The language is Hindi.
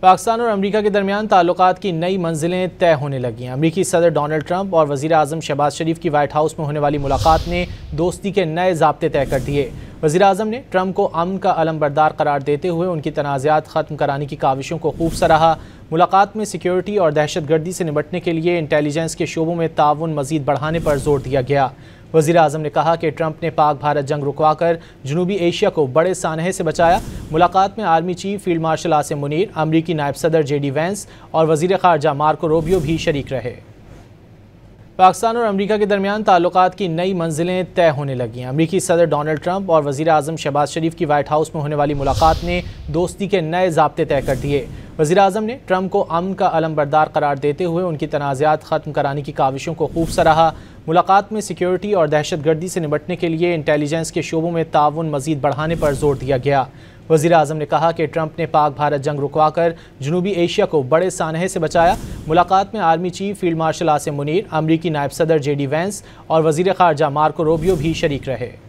पाकिस्तान और अमेरिका के दरमियान ताल्लुकात की नई मंजिलें तय होने लगी हैं। अमेरिकी सदर डोनाल्ड ट्रंप और वज़ीर आज़म शहबाज शरीफ की व्हाइट हाउस में होने वाली मुलाकात ने दोस्ती के नए ज़ाब्ते तय कर दिए। वज़ीर आज़म ने ट्रंप को अमन का अलमबरदार करार देते हुए उनकी तनाज़ात ख़त्म कराने की काविशों को खूब सराहा। मुलाकात में सिक्योरिटी और दहशतगर्दी से निपटने के लिए इंटेलिजेंस के शोबों में ताउन मज़ीद बढ़ाने पर जोर दिया गया। वज़ीर आज़म ने कहा कि ट्रंप ने पाक भारत जंग रुकवाकर जनूबी एशिया को बड़े सानहे से बचाया। मुलाकात में army chief field marshal Asim Munir, अमरीकी नायब सदर JD वैंस और वज़ीर ख़ारजा मार्को रूबियो भी शरीक रहे। पाकिस्तान और अमेरिका के दरमियान ताल्लुकात की नई मंजिलें तय होने लगी हैं। अमेरिकी सदर डोनाल्ड ट्रंप और वज़ीर आज़म शहबाज शरीफ की व्हाइट हाउस में होने वाली मुलाकात ने दोस्ती के नए ज़ाब्ते तय कर दिए। वज़ीर आज़म ने ट्रंप को अमन का अलमबरदार करार देते हुए उनकी तनाज़ात ख़त्म कराने की काविशों को खूब सराहा। मुलाकात में सिक्योरिटी और दहशतगर्दी से निपटने के लिए इंटेलिजेंस के शोबों में ताउन मज़ीद बढ़ाने पर जोर दिया गया। वज़ीर आज़म ने कहा कि ट्रंप ने पाक भारत जंग रुकवाकर जनूबी एशिया को बड़े सानहे से बचाया। मुलाकात में army chief field marshal Asim Munir, अमरीकी नायब सदर JD वैंस और वज़ीर ख़ारजा मार्को रूबियो भी शरीक रहे।